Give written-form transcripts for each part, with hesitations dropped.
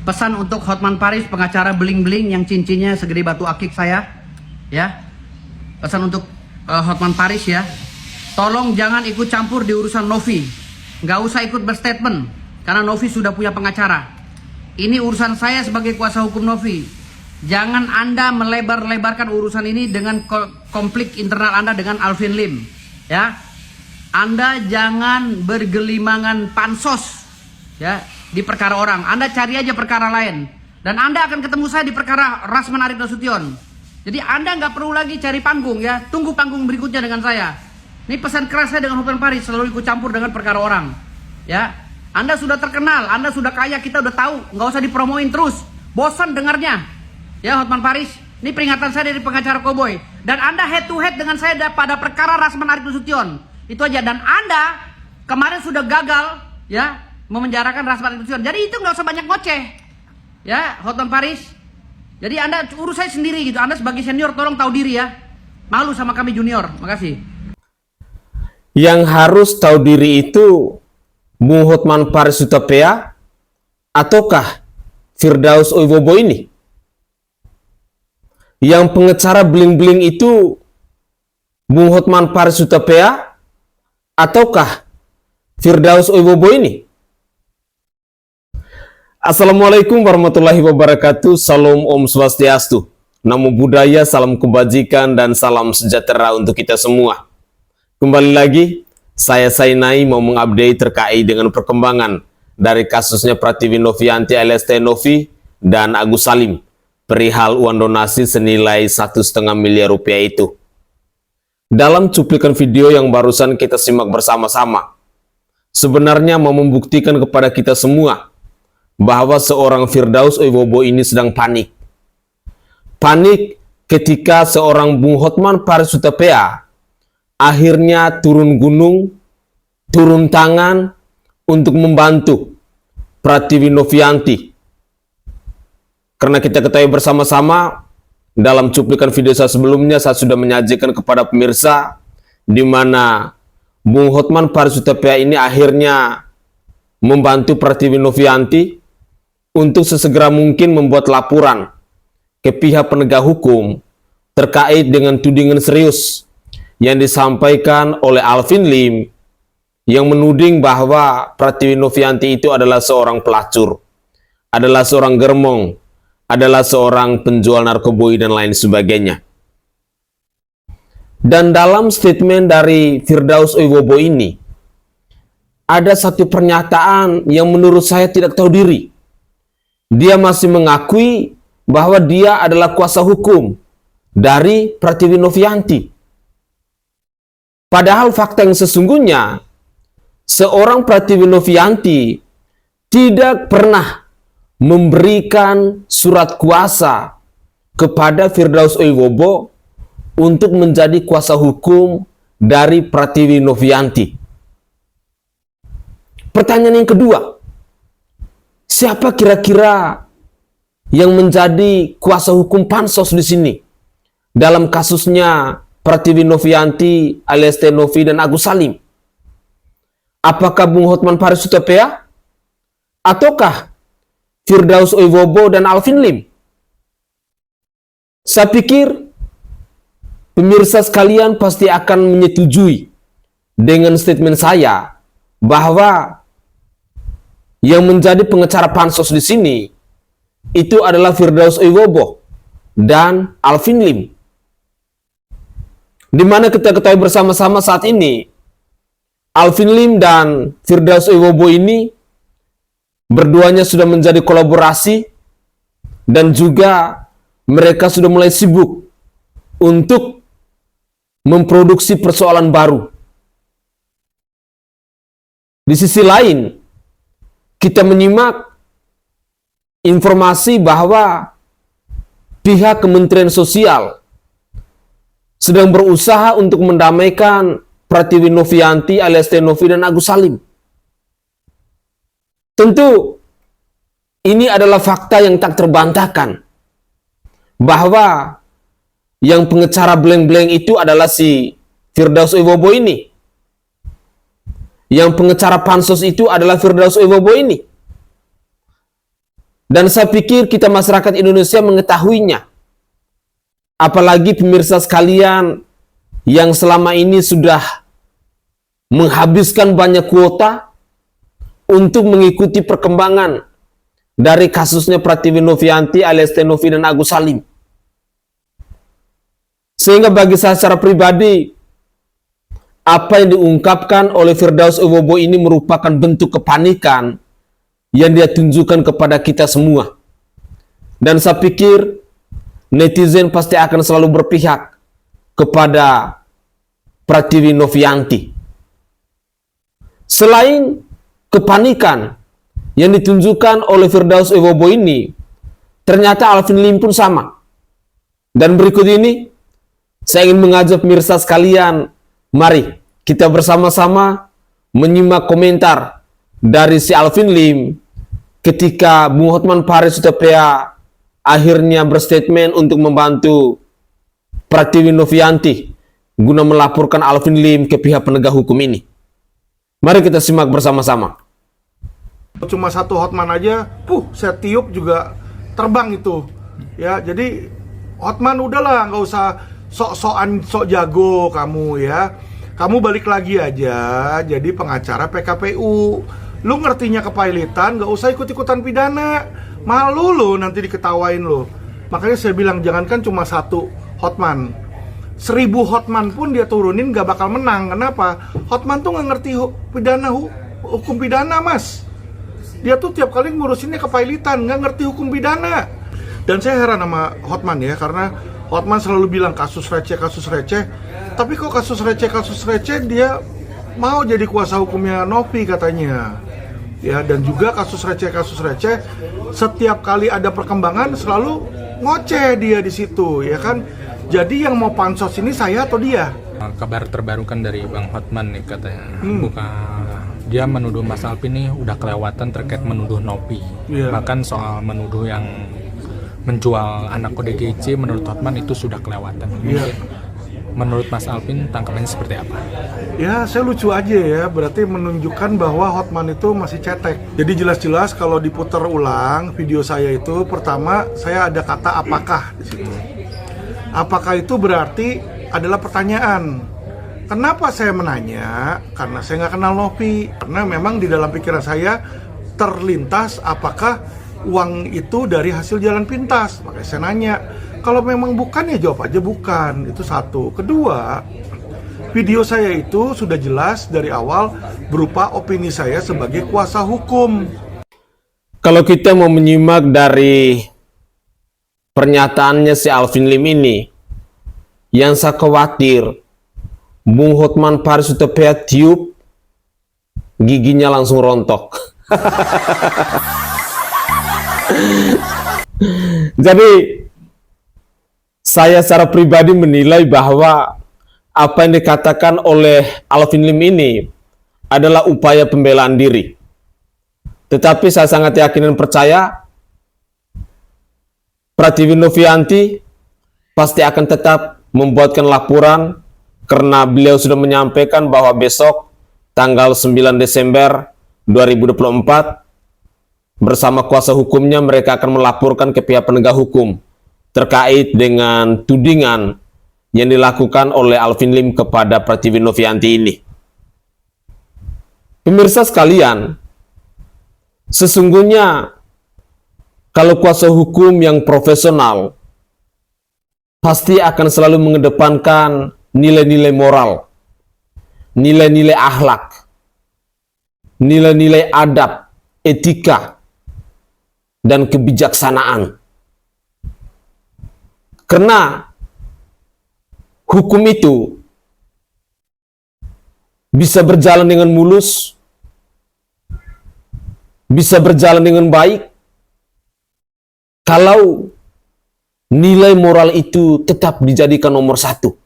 Pesan untuk Hotman Paris, pengacara bling-bling yang cincinnya segede batu akik saya, ya. Pesan untuk Hotman Paris ya, tolong jangan ikut campur di urusan Novi. Nggak usah ikut berstatement, karena Novi sudah punya pengacara. Ini urusan saya sebagai kuasa hukum Novi. Jangan Anda melebar-lebarkan urusan ini dengan konflik internal Anda dengan Alvin Lim, ya. Anda jangan bergelimangan pansos, ya, di perkara orang. Anda cari aja perkara lain. Dan Anda akan ketemu saya di perkara Rasman Arief Nasution. Jadi Anda nggak perlu lagi cari panggung, ya. Tunggu panggung berikutnya dengan saya. Ini pesan keras saya dengan Hotman Paris, selalu ikut campur dengan perkara orang, ya. Anda sudah terkenal, Anda sudah kaya, kita udah tahu. Nggak usah dipromoin terus. Bosan dengarnya, ya Hotman Paris. Ini peringatan saya dari pengacara Koboi. Dan Anda head to head dengan saya pada perkara Rasman Arief Nasution. Itu aja. Dan Anda kemarin sudah gagal, ya, memenjarakan Rasman Arief Nasution. Jadi itu nggak usah banyak ngoceh, ya Hotman Paris. Jadi Anda urus saya sendiri gitu. Anda sebagai senior tolong tahu diri ya. Malu sama kami junior. Makasih. Yang harus tahu diri itu Bung Hotman Paris Hutapea ataukah Firdaus Oiwobo ini? Yang pengacara bling-bling itu Bung Hotman Paris Hutapea ataukah Firdaus Oiwobo ini? Assalamualaikum warahmatullahi wabarakatuh. Salam Om Swastiastu. Namo Buddhaya, salam kebajikan dan salam sejahtera untuk kita semua. Kembali lagi, saya Sainai mau mengupdate terkait dengan perkembangan dari kasusnya Pratiwi Novianti alias Teh Novi dan Agus Salim perihal uang donasi senilai 1,5 miliar rupiah itu. Dalam cuplikan video yang barusan kita simak bersama-sama, sebenarnya mau membuktikan kepada kita semua bahwa seorang Firdaus Oiwobo ini sedang panik. Panik ketika seorang Bung Hotman Paris Hutapea akhirnya turun gunung, turun tangan untuk membantu Pratiwi Novianti. Karena kita ketahui bersama-sama dalam cuplikan video saya sebelumnya, saya sudah menyajikan kepada pemirsa di mana Bung Hotman Paris Hutapea ini akhirnya membantu Pratiwi Novianti untuk sesegera mungkin membuat laporan ke pihak penegak hukum terkait dengan tudingan serius yang disampaikan oleh Alvin Lim yang menuding bahwa Pratiwi Novianti itu adalah seorang pelacur, adalah seorang germong, adalah seorang penjual narkoboy dan lain sebagainya. Dan dalam statement dari Firdaus Oiwobo ini ada satu pernyataan yang menurut saya tidak tahu diri. Dia masih mengakui bahwa dia adalah kuasa hukum dari Pratiwi Novianti. Padahal fakta yang sesungguhnya, seorang Pratiwi Novianti tidak pernah memberikan surat kuasa kepada Firdaus Oiwobo untuk menjadi kuasa hukum dari Pratiwi Novianti. Pertanyaan yang kedua, siapa kira-kira yang menjadi kuasa hukum pansos di sini dalam kasusnya Pratiwi Novianti alias Teh Novi dan Agus Salim? Apakah Bung Hotman Paris Hutapea ataukah Firdaus Oiwobo dan Alvin Lim? Saya pikir pemirsa sekalian pasti akan menyetujui dengan statement saya bahwa yang menjadi pengacara pansos di sini itu adalah Firdaus Oiwobo dan Alvin Lim. Di mana kita ketahui bersama-sama saat ini Alvin Lim dan Firdaus Oiwobo ini berduanya sudah menjadi kolaborasi dan juga mereka sudah mulai sibuk untuk memproduksi persoalan baru. Di sisi lain, kita menyimak informasi bahwa pihak Kementerian Sosial sedang berusaha untuk mendamaikan Pratiwi Novianti alias Teh Novi dan Agus Salim. Tentu ini adalah fakta yang tak terbantahkan bahwa yang pengacara bleng-bleng itu adalah si Firdaus Oiwobo ini. Yang pengacara pansos itu adalah Firdaus Oiwobo ini. Dan saya pikir kita masyarakat Indonesia mengetahuinya. Apalagi pemirsa sekalian yang selama ini sudah menghabiskan banyak kuota untuk mengikuti perkembangan dari kasusnya Pratiwi Novianti alias Teh Novi dan Agus Salim. Sehingga bagi saya secara pribadi, apa yang diungkapkan oleh Firdaus Ebobo ini merupakan bentuk kepanikan yang dia tunjukkan kepada kita semua. Dan saya pikir netizen pasti akan selalu berpihak kepada Pratiwi Novianti. Selain kepanikan yang ditunjukkan oleh Firdaus Ebobo ini, ternyata Alvin Lim pun sama. Dan berikut ini, saya ingin mengajak pemirsa sekalian, mari kita bersama-sama menyimak komentar dari si Alvin Lim ketika Bung Hotman Paris Hutapea akhirnya berstatement untuk membantu Pratiwi Novianti guna melaporkan Alvin Lim ke pihak penegak hukum ini. Mari kita simak bersama-sama. Cuma satu Hotman aja, saya tiup juga terbang itu. Ya, jadi Hotman udahlah, nggak usah sok-sokan sok jago kamu ya. Kamu balik lagi aja jadi pengacara PKPU. Lu ngertinya kepailitan, nggak usah ikut-ikutan pidana. Malu lu nanti diketawain lu. Makanya saya bilang jangankan cuma satu Hotman, 1000 Hotman pun dia turunin gak bakal menang. Kenapa? Hotman tuh nggak ngerti hukum pidana, mas. Dia tuh tiap kali ngurusinnya kepailitan, nggak ngerti hukum pidana. Dan saya heran sama Hotman ya, karena Hotman selalu bilang kasus receh. Tapi kok kasus receh dia mau jadi kuasa hukumnya Novi katanya. Ya, dan juga kasus receh setiap kali ada perkembangan selalu ngoceh dia di situ, ya kan? Jadi yang mau pansos ini saya atau dia? Kabar terbaru kan dari Bang Hotman nih katanya, dia menuduh Mas Alvin nih udah kelewatan terkait menuduh Novi. Bahkan soal menuduh yang menjual anak ODGJ menurut Hotman itu sudah kelewatan. Menurut Mas Alvin tangkapannya seperti apa? Ya, saya lucu aja ya, berarti menunjukkan bahwa Hotman itu masih cetek. Jadi jelas-jelas kalau diputar ulang video saya itu, pertama saya ada kata apakah di situ. Apakah itu berarti adalah pertanyaan. Kenapa saya menanya? Karena saya nggak kenal Novi. Karena memang di dalam pikiran saya terlintas apakah uang itu dari hasil jalan pintas. Makanya saya nanya. Kalau memang bukan ya jawab aja bukan. Itu satu. Kedua, video saya itu sudah jelas dari awal berupa opini saya sebagai kuasa hukum. Kalau kita mau menyimak dari pernyataannya si Alvin Lim ini, yang saya khawatir Bung Hotman Paris Hutapea tiup giginya langsung rontok. Jadi saya secara pribadi menilai bahwa apa yang dikatakan oleh Alvin Lim ini adalah upaya pembelaan diri. Tetapi saya sangat yakin dan percaya Pratiwi Novianti pasti akan tetap membuatkan laporan karena beliau sudah menyampaikan bahwa besok tanggal 9 Desember 2024 bersama kuasa hukumnya mereka akan melaporkan ke pihak penegak hukum terkait dengan tudingan yang dilakukan oleh Alvin Lim kepada Pratiwi Novianti ini. Pemirsa sekalian, sesungguhnya kalau kuasa hukum yang profesional pasti akan selalu mengedepankan nilai-nilai moral, nilai-nilai akhlak, nilai-nilai adab, etika, dan kebijaksanaan. Karena hukum itu bisa berjalan dengan mulus, bisa berjalan dengan baik, kalau nilai moral itu tetap dijadikan nomor satu.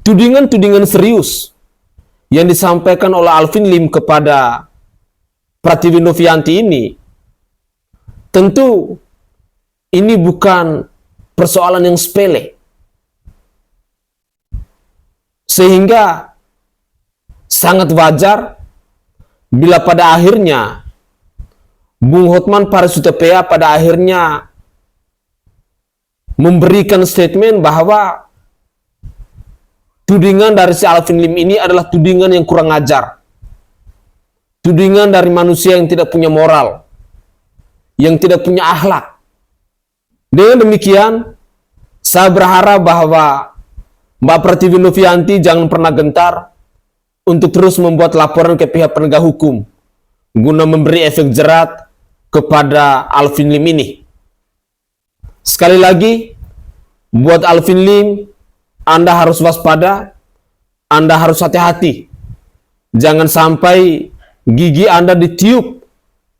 Tudingan-tudingan serius yang disampaikan oleh Alvin Lim kepada Pratiwi Novianti ini, tentu ini bukan persoalan yang sepele. Sehingga sangat wajar bila pada akhirnya Bung Hotman Paris Hutapea pada akhirnya memberikan statement bahwa tudingan dari si Alvin Lim ini adalah tudingan yang kurang ajar. Tudingan dari manusia yang tidak punya moral, yang tidak punya akhlak. Dengan demikian, saya berharap bahwa Mbak Pratiwi Novianti jangan pernah gentar untuk terus membuat laporan ke pihak penegak hukum guna memberi efek jerat kepada Alvin Lim ini. Sekali lagi, buat Alvin Lim, Anda harus waspada, Anda harus hati-hati. Jangan sampai gigi Anda ditiup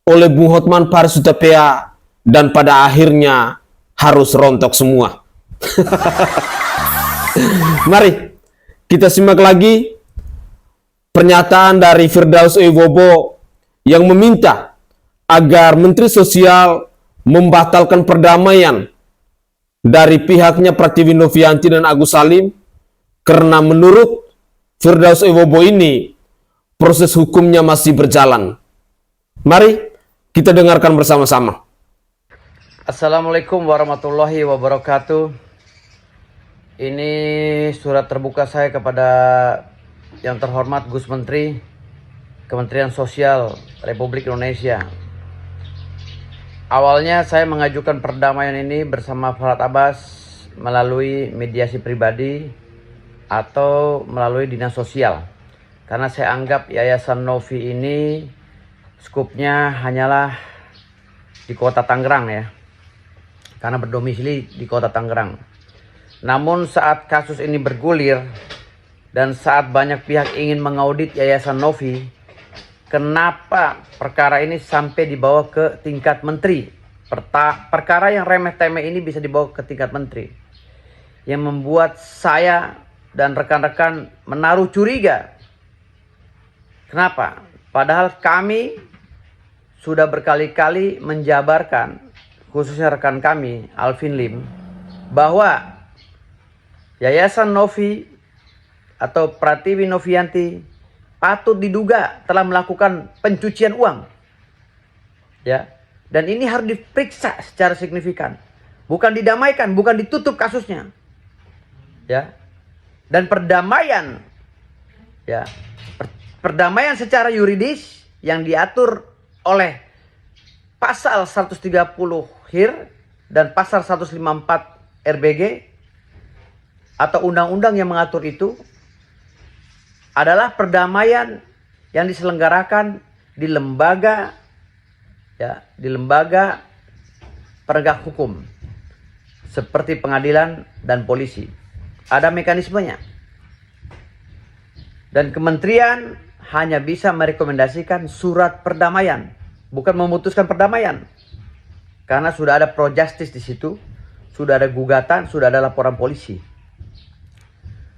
oleh Bung Hotman Paris Hutapea dan pada akhirnya harus rontok semua. Mari kita simak lagi pernyataan dari Firdaus Wibowo yang meminta agar Menteri Sosial membatalkan perdamaian dari pihaknya Pratiwi Novianti dan Agus Salim karena menurut Firdaus Wibowo ini proses hukumnya masih berjalan. Mari kita dengarkan bersama-sama. Assalamualaikum warahmatullahi wabarakatuh. Ini surat terbuka saya kepada yang terhormat Gus Menteri Kementerian Sosial Republik Indonesia. Awalnya saya mengajukan perdamaian ini bersama Farhad Abbas melalui mediasi pribadi atau melalui dinas sosial. Karena saya anggap Yayasan Novi ini skupnya hanyalah di kota Tangerang ya. Karena berdomisili di kota Tangerang. Namun saat kasus ini bergulir dan saat banyak pihak ingin mengaudit Yayasan Novi, kenapa perkara ini sampai dibawa ke tingkat menteri? Perkara yang remeh-temeh ini bisa dibawa ke tingkat menteri. Yang membuat saya dan rekan-rekan menaruh curiga. Kenapa? Padahal kami sudah berkali-kali menjabarkan, khususnya rekan kami, Alvin Lim, bahwa Yayasan Novi atau Pratiwi Novianti patut diduga telah melakukan pencucian uang. Ya. Dan ini harus diperiksa secara signifikan. Bukan didamaikan, bukan ditutup kasusnya. Ya. Dan perdamaian ya, perdamaian secara yuridis yang diatur oleh pasal 130 HIR dan pasal 154 RBG atau undang-undang yang mengatur itu adalah perdamaian yang diselenggarakan di lembaga ya, di lembaga penegak hukum seperti pengadilan dan polisi. Ada mekanismenya. Dan kementerian hanya bisa merekomendasikan surat perdamaian, bukan memutuskan perdamaian. Karena sudah ada pro justice di situ, sudah ada gugatan, sudah ada laporan polisi.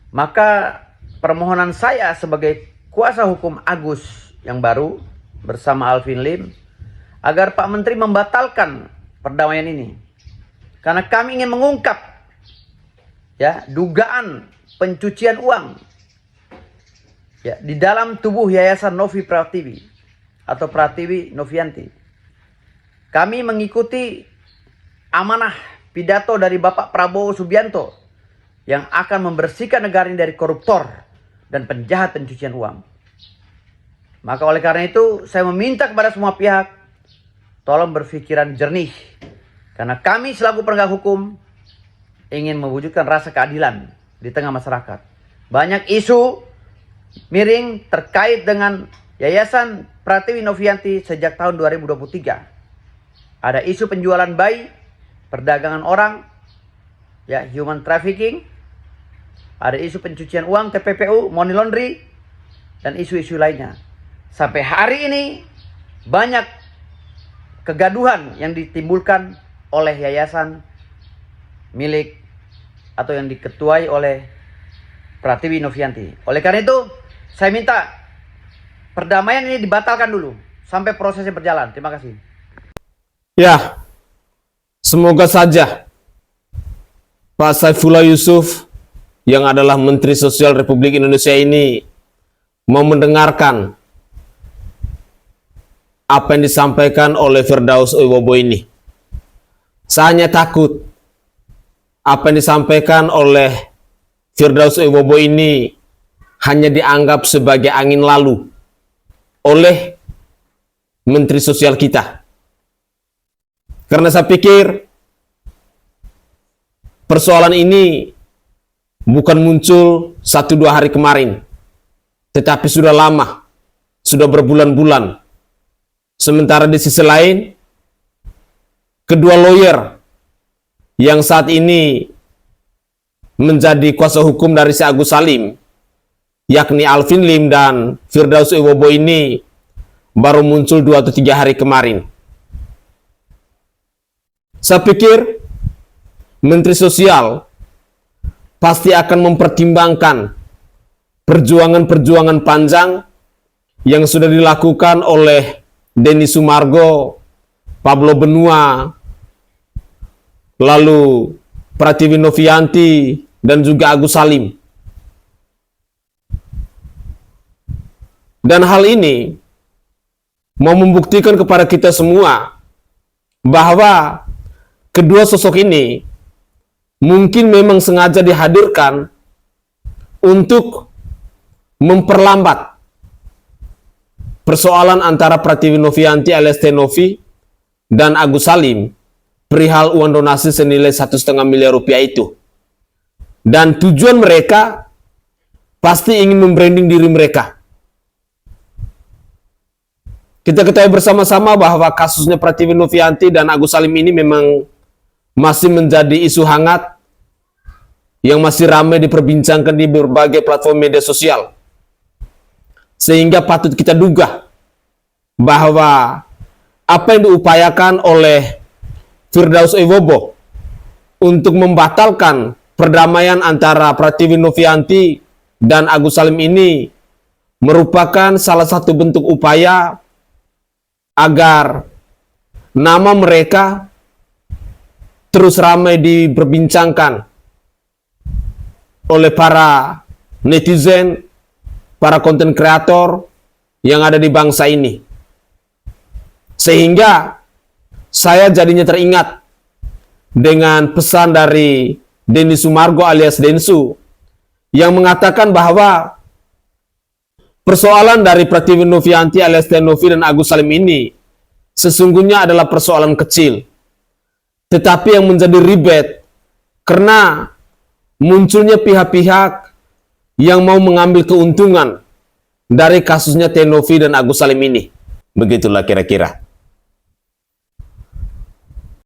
Maka permohonan saya sebagai kuasa hukum Agus yang baru bersama Alvin Lim agar Pak Menteri membatalkan perdamaian ini. Karena kami ingin mengungkap ya, dugaan pencucian uang ya, di dalam tubuh Yayasan Novi Pratiwi atau Pratiwi Novianti. Kami mengikuti amanah pidato dari Bapak Prabowo Subianto yang akan membersihkan negara ini dari koruptor dan penjahat pencucian uang. Maka oleh karena itu saya meminta kepada semua pihak tolong berpikiran jernih. Karena kami selaku penegak hukum ingin mewujudkan rasa keadilan di tengah masyarakat. Banyak isu miring terkait dengan Yayasan Pratiwi Novianti sejak tahun 2023. Ada isu penjualan bayi, perdagangan orang, ya, human trafficking. Ada isu pencucian uang, TPPU, money laundry, dan isu-isu lainnya. Sampai hari ini banyak kegaduhan yang ditimbulkan oleh yayasan milik atau yang diketuai oleh Pratiwi Novianti. Oleh karena itu, saya minta perdamaian ini dibatalkan dulu sampai prosesnya berjalan. Terima kasih. Ya, semoga saja Pak Saifullah Yusuf yang adalah Menteri Sosial Republik Indonesia ini mau mendengarkan apa yang disampaikan oleh Firdaus Wibowo ini. Saya hanya takut apa yang disampaikan oleh Firdaus Wibowo ini hanya dianggap sebagai angin lalu oleh Menteri Sosial kita. Karena saya pikir persoalan ini bukan muncul 1-2 hari kemarin, tetapi sudah lama, sudah berbulan-bulan. Sementara di sisi lain, kedua lawyer yang saat ini menjadi kuasa hukum dari si Agus Salim, yakni Alvin Lim dan Firdaus Wibowo ini baru muncul 2 atau 3 hari kemarin. Saya pikir Menteri Sosial pasti akan mempertimbangkan perjuangan-perjuangan panjang yang sudah dilakukan oleh Denny Sumargo, Pablo Benua, lalu Pratiwi Novianti, dan juga Agus Salim. Dan hal ini mau membuktikan kepada kita semua bahwa kedua sosok ini mungkin memang sengaja dihadirkan untuk memperlambat persoalan antara Pratiwi Novianti alias Tenovi dan Agus Salim perihal uang donasi senilai 1,5 miliar rupiah itu. Dan tujuan mereka pasti ingin membranding diri mereka. Kita ketahui bersama-sama bahwa kasusnya Pratiwi Novianti dan Agus Salim ini memang masih menjadi isu hangat yang masih ramai diperbincangkan di berbagai platform media sosial. Sehingga patut kita duga bahwa apa yang diupayakan oleh Firdaus Wibowo untuk membatalkan perdamaian antara Pratiwi Novianti dan Agus Salim ini merupakan salah satu bentuk upaya agar nama mereka terus ramai diperbincangkan oleh para netizen, para konten kreator yang ada di bangsa ini. Sehingga saya jadinya teringat dengan pesan dari Denny Sumargo alias Densu yang mengatakan bahwa persoalan dari Pratiwi Novianti alias Tenovi dan Agus Salim ini sesungguhnya adalah persoalan kecil. Tetapi yang menjadi ribet karena munculnya pihak-pihak yang mau mengambil keuntungan dari kasusnya Tenovi dan Agus Salim ini. Begitulah kira-kira.